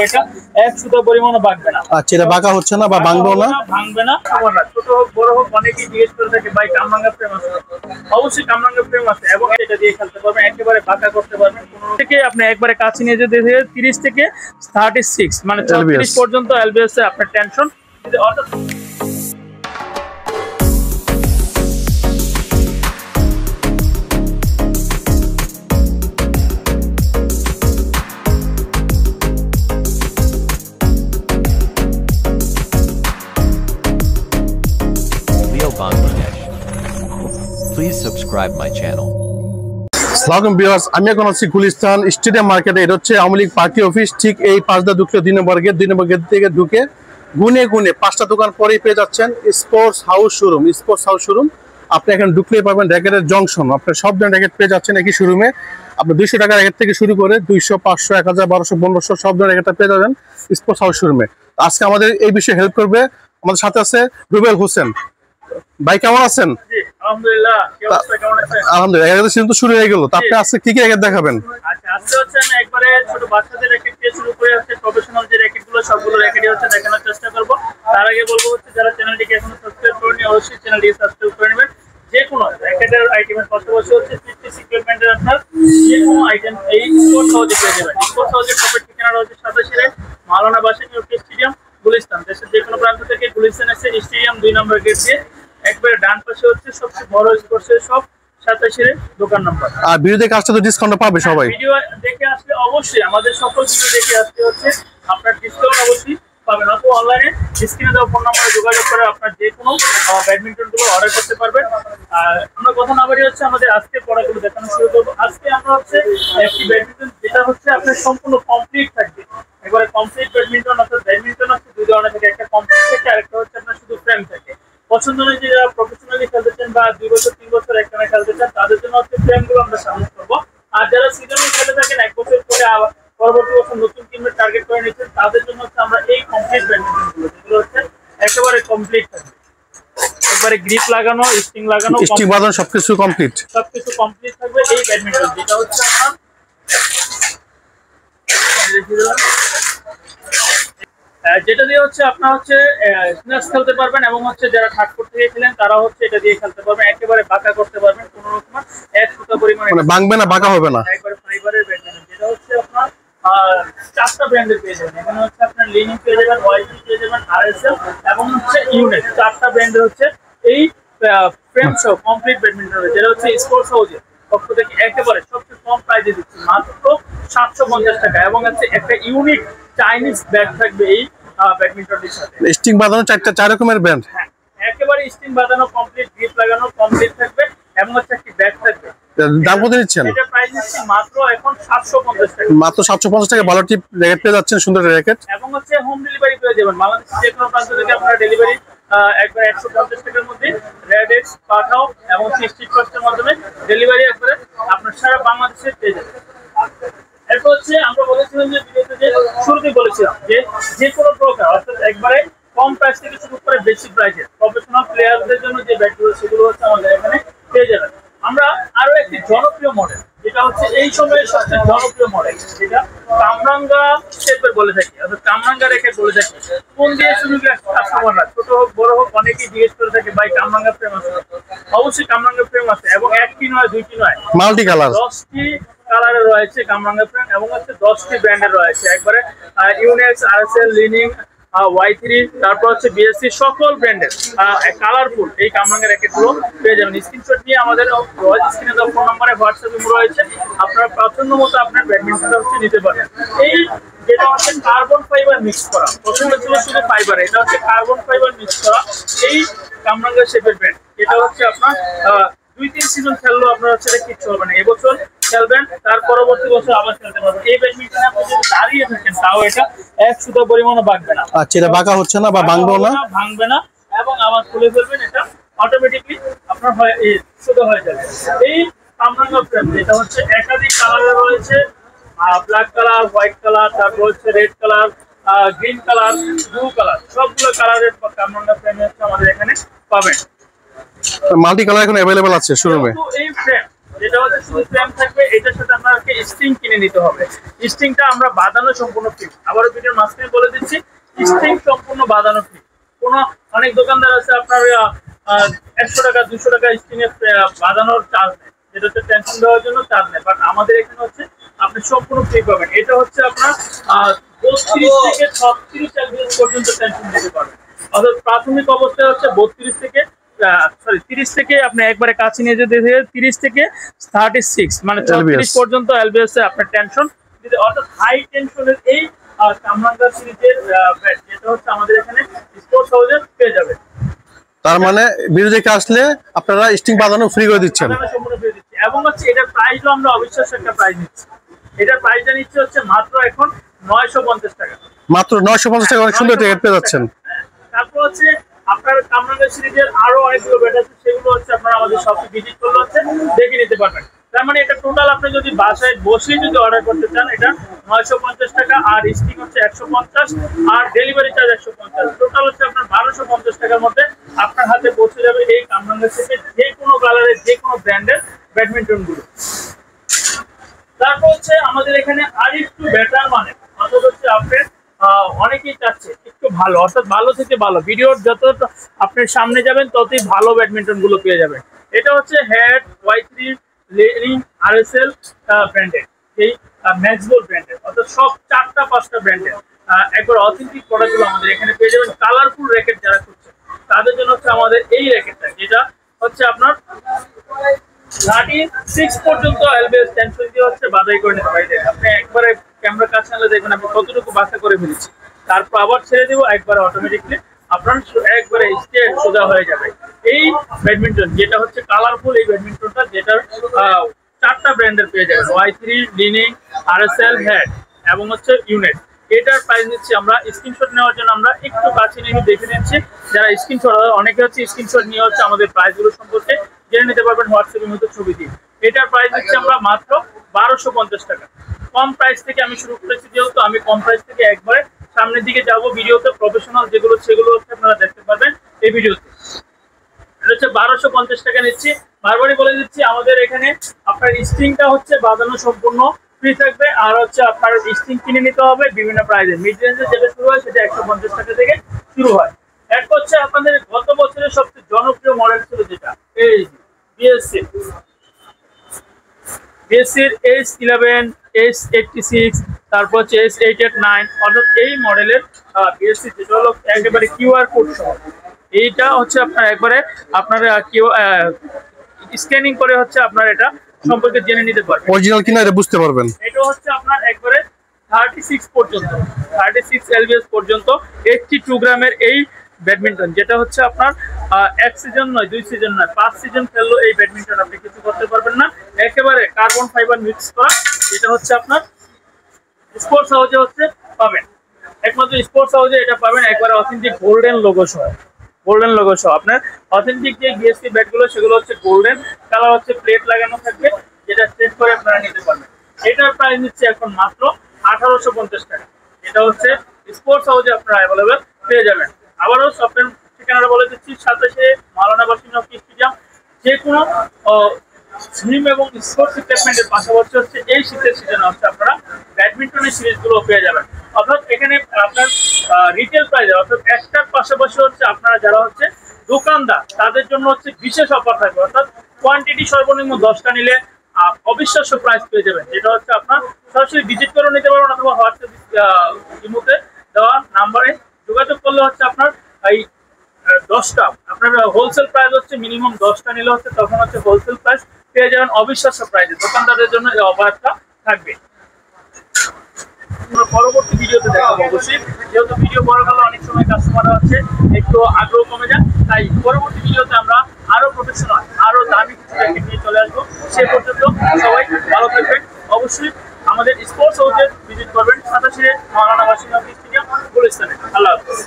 এটা এক সুতা পরিমাণও ভাঙবে না। আচ্ছা, এটা বাঁকা হচ্ছে না বা ভাঙবো না? ভাঙবে না। ছোট হোক বড় হোক অনেকেই জিজ্ঞেস করে থাকে ভাই কামরাঙ্গা ফ্রেম আছে? অবশ্যই কামরাঙ্গা ফ্রেম আছে এবং এটা দিয়ে খেলতে পারবেন, একেবারে বাঁকা করতে পারবেন। 15 থেকে আপনি একবারে কাছে নিয়ে যেতে 30 থেকে 36 মানে 34 পর্যন্ত এলবিএস এ আপনার টেনশন অর্থাৎ Please subscribe my channel. আসসালামু আলাইকুম ভিউয়ার্স, আমি এখন আছি গুলিস্তান স্টেডিয়াম মার্কেটে। এটা হচ্ছে আওয়ামী লীগ পার্টি অফিস, ঠিক এই 5 ঢুকলে 2 নম্বর গেট থেকে ঢুকে গুনে 5টা দোকান পরেই পেয়ে যাচ্ছেন স্পোর্টস হাউস শোরুম। আপনি এখানে ঢুকলেই পাবেন র্যাকেটের জংশন। আপনি সব ধরনের র্যাকেট পেয়ে যাচ্ছেন একই শোরুমে। আপনি 200 টাকা র্যাকেট থেকে শুরু করে 200, 500, 1000, 1200, 1500 সব ধরনের র্যাকেটটা পেয়ে যাবেন স্পোর্টস হাউস শোরুমে। আজকে আমাদের এই বিষয়ে হেল্প করবে, আমাদের সাথে আছে রুবেল হোসেন ভাই। কেমন আছেন? আলহামদুলিল্লাহ। কি অবস্থা, কেমন আছেন? আলহামদুলিল্লাহ। র্যাকেট সিজন তো শুরু হয়ে গেল, তো আপনি আজকে কি র্যাকেট দেখাবেন? আচ্ছা, আজকে হচ্ছে আমি একবারে ছোট বাচ্চাদের র্যাকেট দিয়ে শুরু করে হচ্ছে প্রফেশনাল যে র্যাকেটগুলো সবগুলো র্যাকেটই হচ্ছে দেখানোর চেষ্টা করব। তার আগে বলবো হচ্ছে যারা চ্যানেলটিকে এখনো সাবস্ক্রাইব করেনি অবশ্যই চ্যানেলটি সাবস্ক্রাইব করে নেবেন। যে কোনো র্যাকেটের আইটেমের পাশাপাশি হচ্ছে ফিটনেস ইকুইপমেন্টের আপনার যে কোনো আইটেম এই স্পোর্টস হাউসে পেয়ে যাবেন। স্পোর্টস হাউসের শপের ঠিকানা রয়েছে 87 মাওলানা ভাসানী স্টেডিয়াম গুলিস্তান। দেশের যে কোনো প্রান্ত থেকে গুলিস্তান এসে স্টেডিয়াম 2 নম্বর গেট দিয়ে একবারে ডান পাশে হচ্ছে সবচেয়ে বড় স্পোর্টসের শপ 87 দোকান নাম্বার। আর ভিডিওতে কাজটা তো ডিসকাউন্ট পাবে সবাই। ভিডিও দেখে আসলে অবশ্যই আমাদের সকল ভিডিও দেখে আসতে হচ্ছে আপনার ডিসকাউন্ট অবশ্যই পাবেন। অথবা অনলাইনে স্ক্রিনে দেওয়া ফোন নম্বরে যোগাযোগ করে আপনার যে কোনো ব্যাডমিন্টন গুলো অর্ডার করতে পারবেন। আর আমরা কথা না বাড়িয়ে হচ্ছে আমাদের আজকে পড়াগুলো দেখানো শুরু করবো। আজকে আমরা হচ্ছে একটি ব্যাডমিন্টন যেটা হচ্ছে আপনার সম্পূর্ণ কমপ্লিট থাকবে, একবারে কমপ্লিট ব্যাডমিন্টন। অর্থাৎ ব্যাডমিন্টন হচ্ছে 2 ধরনের থাকে, একটা কমপ্লিট থাকে আরেকটা হচ্ছে আপনার শুধু ফ্রেম থাকে। পছন্দ নয় যে যারা প্রফেশনালি খেলতে চান বা 2 বছর 3 বছর একটানা খেলতে চান তাদের জন্য হচ্ছে ফ্রেমগুলো আমরা সাজেস্ট করবো। আর যারা সিজনে খেলে থাকেন 1 বছর পরে পরবর্তী বছর নতুন টিমের টার্গেট করে নিচ্ছেন তাদের জন্য হচ্ছে আমরা এই কমপ্লিট ব্যাডমিন্টন গুলো যেগুলো হচ্ছে একেবারে কমপ্লিট থাকবে, একবারে গ্রিপ লাগানো, স্টিং লাগানো, স্টিং বাঁধানো সবকিছু কমপ্লিট থাকবে এই ব্যাডমিন্টন। যেটা হচ্ছে আপনার যেটা দিয়ে হচ্ছে আপনার হচ্ছে স্ন্যাচ খেলতে পারবেন এবং হচ্ছে যারা থার্ড কোর্ট থেকে খেলেন তারা হচ্ছে এটা দিয়ে খেলতে পারবেন, একেবারে বাঁকা করতে পারবেন, কোনো রকম এক সুতা পরিমাণে মানে ভাঙবে না, বাঁকা হবে না, একবারে ফাইবারের ব্যাডমিন্টন। যেটা হচ্ছে আপনার 4টা ব্র্যান্ডের পেয়ে যাবেন। এখানে হচ্ছে আপনার লিনিং পেয়ে যাবেন, ওয়াইটি পেয়ে যাবেন, আরএসএল এবং হচ্ছে ইউনেট। 4টা ব্র্যান্ডের হচ্ছে এই ফ্রেম সহ কমপ্লিট ব্যাডমিন্টন রয়েছে। যেটা হচ্ছে স্পোর্টস হাউসের পক্ষ থেকে একেবারে সবচেয়ে কম প্রাইসে দিচ্ছি মাত্র 750 টাকা এবং হচ্ছে একটা ইউনিক চাইনিজ ব্যাগ থাকবে এই ব্যাডমিন্টনের সাথে। স্টিং বাঁধানো 4 রকমের ব্র্যান্ড, হ্যাঁ একেবারে স্টিং বাঁধানো কমপ্লিট, গ্রিপ লাগানো কমপ্লিট থাকবে এবং হচ্ছে একটি ব্যাগ থাকবে। দাম কত দিচ্ছেন? এটা প্রাইস দিচ্ছি মাত্র এখন 750 টাকা। মাত্র 750 টাকা ভালো টিপ র্যাকেট পেয়ে যাচ্ছেন, সুন্দর র্যাকেট এবং হচ্ছে হোম ডেলিভারি পেয়ে যাবেন। বাংলাদেশের যে কোনো প্রান্ত থেকে আপনারা ডেলিভারি একবার 150 টাকার মধ্যে রেডেক্স পাঠাও এবং স্ট্রিট পোস্টের মাধ্যমে ডেলিভারি একবারে আপনার সারা বাংলাদেশে পেয়ে যাবেন। এরপর হচ্ছে আমরা বলেছিলাম যে ভিডিওতে যে শুরুতেই বলেছিলাম যে যে কোনো প্রকার অর্থাৎ একবারে কম প্রাইস থেকে শুরু করে বেশি প্রাইসে প্রফেশনাল প্লেয়ারদের জন্য যে ব্যাটগুলো সেগুলো হচ্ছে আমাদের এখানে পেয়ে যাবেন। আমরা আরো একটি জনপ্রিয় মডেল যেটা হচ্ছে এই সময়ের সবচেয়ে জনপ্রিয় মডেল যেটা কামরাঙ্গা শেপের বলে থাকি, অর্থাৎ কামরাঙ্গা রেখে বলে থাকি। কোন দিয়ে শুরু করে কাস্টমাররা ছোট হোক বড় হোক অনেকেই জিজ্ঞেস করে থাকে ভাই কামরাঙ্গা ফ্রেম আছে? অবশ্যই কামরাঙ্গা ফ্রেম আছে এবং 1টি নয় 2টি নয় মাল্টি কালার 10টি কালারে রয়েছে কামরাঙ্গা ফ্রেম এবং হচ্ছে 10টি ব্র্যান্ডের রয়েছে, একবারে ইউনেক্স, আরএসএল, লিনিং, Y3, তারপর হচ্ছে বিএসসি সকল ব্র্যান্ডের কালারফুল এই কামরাঙ্গা র্যাকেটগুলো পেয়ে যাবেন। স্ক্রিনশট নিয়ে আমাদের স্ক্রিনে দেওয়া ফোন নম্বরে হোয়াটসঅ্যাপে রয়েছে, আপনারা পছন্দ মতো আপনার ব্যাডমিন্টনটা হচ্ছে নিতে পারেন। এই যেটা হচ্ছে কার্বন ফাইবার মিক্স করা, প্রথমে ছিল শুধু ফাইবার, এটা হচ্ছে কার্বন ফাইবার মিক্স করা এই কামরাঙ্গা শেপের ব্যাট। এটা হচ্ছে আপনার 2-3 সিজন খেললেও আপনার হচ্ছে কিচ্ছু হবে না, এবছর খেলবেন তার পরবর্তী বছর আবার খেলতে পারবেন। এই ব্যাডমিন্টনে আপনি যদি দাঁড়িয়ে থাকেন তাও এটা এক সুতা পরিমাণও ভাঙবে না। আচ্ছা, এটা বাঁকা হচ্ছে না বা ভাঙবে না এবং আবার খুলে ফেলবেন, এটা অটোমেটিকলি আপনার সুতা হয়ে যাবে। এই কামরাঙ্গা ফ্রেম এটা হচ্ছে একাধিক কালারে রয়েছে, ব্ল্যাক কালার, হোয়াইট কালার, তারপর হচ্ছে red colour, green colour, blue colour, সবগুলো কালারের কামরাঙ্গা ফ্রেম হচ্ছে আমাদের এখানে পাবেন। মাল্টি কালার এখন अवेलेबल আছে শোরুমে। এই ফ্রেম যেটা হচ্ছে শুধু ফ্রেম থাকবে, এটার সাথে আপনাকে স্ট্রিং কিনে নিতে হবে। স্ট্রিংটা আমরা বাঁধানো সম্পূর্ণ ফ্রি, আবারও ভিডিওর মাঝখানে বলে দিচ্ছি, স্ট্রিং সম্পূর্ণ বাঁধানো ফ্রি। কোনো অনেক দোকানদার আছে আপনার 100 টাকা 200 টাকা স্ট্রিং এর বাঁধানোর চার্জ নেয়, যেটা হচ্ছে টেনশন দেওয়ার জন্য চার্জ নেয়, বাট আমাদের এখানে হচ্ছে আপনি সম্পূর্ণ ফ্রি পাবেন। এটা হচ্ছে আপনার 32 থেকে 36 এলবিএস পর্যন্ত টেনশন দিতে পারবেন। অর্থাৎ প্রাথমিক অবস্থায় হচ্ছে 30 থেকে আপনি একবারে কাছে নিয়ে যেতে 30 থেকে 36 মানে 36 পর্যন্ত এলবিএস এ আপনার টেনশন দিতে, অর্থাৎ হাই টেনশনের এই কামরাঙ্গা সিরিজের ব্যাট যেটা হচ্ছে আমাদের এখানে স্পোর্টস হাউসে পেয়ে যাবে। তার মানে ভিডিও দেখে আসলে আপনারা স্ট্রিং বাঁধানো ফ্রি করে দিচ্ছেন এবং হচ্ছে এটার প্রাইসও আমরা অবিশ্বাস্য একটা প্রাইস নিচ্ছি। এটার প্রাইসটা নিচ্ছে হচ্ছে মাত্র এখন 950 টাকা, মাত্র 950 টাকা, অনেক সুন্দর টিকেট পেয়ে যাচ্ছেন। তারপর হচ্ছে আপনার কামরাঙ্গা সিরিজের আরো অনেকগুলো ব্যাট আছে, সেগুলো হচ্ছে আপনারা আমাদের শপে ভিজিট করলে হচ্ছে দেখে নিতে পারবেন। তার মানে এটা টোটাল আপনি যদি বাসায় বসে যদি অর্ডার করতে চান এটা 950 টাকা, আর স্টিং হচ্ছে 150, আর ডেলিভারি চার্জ 150, টোটাল হচ্ছে আপনার 1250 টাকার মধ্যে আপনার হাতে পৌঁছে যাবে এই কামরাঙ্গা সিরিজের যে কোনো কালারের যে কোনো ব্র্যান্ডের ব্যাডমিন্টন গুলো। তারপর হচ্ছে আমাদের এখানে আরেকটু বেটার মানে অর্থাৎ হচ্ছে আপনার অনেকেই চাচ্ছে একটু ভালো, অর্থাৎ ভালো থেকে ভালো, ভিডিওর যত আপনার সামনে যাবেন ততই ভালো ব্যাডমিন্টন গুলো পেয়ে যাবেন। এটা হচ্ছে হেড Y3 লেনিং RSL ব্র্যান্ডের, এই ম্যাক্সবল ব্র্যান্ডের, অর্থাৎ সব 4-5টা ব্র্যান্ডের একবার অথেন্টিক প্রোডাক্টগুলো আমাদের এখানে পেয়ে যাবেন। কালারফুল র্যাকেট যারা করছে তাদের জন্য হচ্ছে আমাদের এই র্যাকেটটা, যেটা হচ্ছে আপনার 36 পর্যন্ত এলবিএস টেনশন দিয়ে হচ্ছে বাধাই করে নিতে পারি। আপনি একবারে ক্যামেরা কাছে আনলে দেখবেন আমি কতটুকু বাঁকা করে ফেলেছি, তারপর আবার ছেড়ে দেবো, একবারে অটোমেটিকলি আপনার একবারে স্ট্রেট সোজা হয়ে যাবে। এই ব্যাডমিন্টন যেটা হচ্ছে কালারফুল, এই ব্যাডমিন্টনটা যেটার 4টা ব্র্যান্ডের পেয়ে যাবেন, Y3, লিনিং, RSL, হেড এবং হচ্ছে ইউনিট। এটার প্রাইস নিচ্ছি আমরা, স্ক্রিনশট নেওয়ার জন্য আমরা একটু কাছে নিয়ে দেখে নিচ্ছি। যারা স্ক্রিনশট, অনেকে হচ্ছে স্ক্রিনশট নিয়ে হচ্ছে আমাদের প্রাইসগুলো সম্পর্কে জেনে নিতে পারবেন হোয়াটসঅ্যাপের মধ্যে ছবি দিয়ে। এটার প্রাইস নিচ্ছি আমরা মাত্র 1250 টাকা। কম প্রাইস থেকে আমি শুরু করেছি, যেহেতু আমি কম প্রাইস থেকে একবারে সামনের দিকে যাব। ভিডিওতে প্রফেশনাল যেগুলো সেগুলো হচ্ছে আপনারা দেখতে পারবেন এই ভিডিওতে। এটা হচ্ছে 1250 টাকা নিচ্ছি। বারবারই বলে দিচ্ছি আমাদের এখানে আপনার স্ট্রিংটা হচ্ছে বাঁধানো সম্পূর্ণ ফ্রি থাকবে, আর হচ্ছে আপনার স্ট্রিং কিনে নিতে হবে বিভিন্ন প্রাইসে। মিড রেঞ্জে যেটা শুরু হয় সেটা 150 টাকা থেকে শুরু হয়। এক হচ্ছে আপনাদের গত বছরের সবচেয়ে জনপ্রিয় মডেল ছিল যেটা এই বিএসসির S11, S86, তারপর হচ্ছে S889, অর্থাৎ এই মডেলের বিএসসি যেটা হলো একেবারে কিউআর কোড সহ। এইটা হচ্ছে আপনার একবারে আপনার স্ক্যানিং করে হচ্ছে আপনার এটা সম্পর্কে জেনে নিতে পারবেন, অরিজিনাল কিনা এটা বুঝতে পারবেন। এটা হচ্ছে আপনার একবারে 36 পর্যন্ত, 36 এলবিএস পর্যন্ত 82 গ্রামের এই ব্যাডমিন্টন, যেটা হচ্ছে আপনার 1 সিজন নয় 2 সিজন নয় 5 সিজন খেললেও এই ব্যাডমিন্টন আপনি কিছু করতে পারবেন না। একেবারে কার্বন ফাইবার মিক্স করা, যেটা হচ্ছে আপনার স্পোর্টস হাউসে হচ্ছে পাবেন, একমাত্র স্পোর্টস হাউসে এটা পাবেন একবারে অথেন্টিক গোল্ডেন লোগো সহ। গোল্ডেন লোগো সহ আপনার অথেন্টিক যে বিএসসি ব্যাটগুলো সেগুলো হচ্ছে গোল্ডেন কালার, হচ্ছে প্লেট লাগানো থাকবে, যেটা সেট করে আপনারা নিতে পারবেন। এটার প্রাইস নিচ্ছে এখন মাত্র 1850 টাকা। এটা হচ্ছে স্পোর্টস হাউসে আপনারা অ্যাভেলেবেল পেয়ে যাবেন। আবারও শপের ঠিকানাটা বলে দিচ্ছি, 27 মাওলানা ভাসানী হকি স্টেডিয়াম। যে কোনো জিম এবং স্পোর্টস ইকুইপমেন্টের পাশাপাশি হচ্ছে এই শীতের সিজনে হচ্ছে আপনারা ব্যাডমিন্টনের সিরিজগুলো পেয়ে যাবেন। অর্থাৎ এখানে আপনার রিটেল প্রাইস, অর্থাৎ একটার পাশাপাশি হচ্ছে আপনারা যারা হচ্ছে দোকানদার তাদের জন্য হচ্ছে বিশেষ অফার থাকবে, অর্থাৎ কোয়ান্টিটি সর্বনিম্ন 10টা নিলে অবিশ্বাস্য প্রাইস পেয়ে যাবেন। যেটা হচ্ছে আপনার সরাসরি ভিজিট করে নিতে পারবেন, অথবা হোয়াটসঅ্যাপ ইমোতে দেওয়া নাম্বারে যোগাযোগ করলে হচ্ছে আপনার এই 10টা আপনার হোলসেল প্রাইস হচ্ছে মিনিমাম 10টা নিলে হচ্ছে তখন হচ্ছে হোলসেল প্রাইস পেয়ে যাবেন অবিশ্বাস্য প্রাইসে। দোকানদারদের জন্য এই অফারটা থাকবে। পরবর্তী ভিডিওতে দেখাবো অবশ্যই, যেহেতু ভিডিও বড় হলে অনেক সময় কাস্টমার হচ্ছে একটু আগ্রহ কমে যায়, তাই পরবর্তী ভিডিওতে আমরা আরো প্রফেশনাল আরো দামি কিছু র্যাকেট নিয়ে চলে আসবো। সে পর্যন্ত সবাই ভালো থাকবেন। অবশ্যই আমাদের স্পোর্টস হাউসে ভিজিট করবেন, 27 মাওলানা ভাসানী হকি স্টেডিয়াম, গুলিস্তানে। আল্লাহ হাফেজ।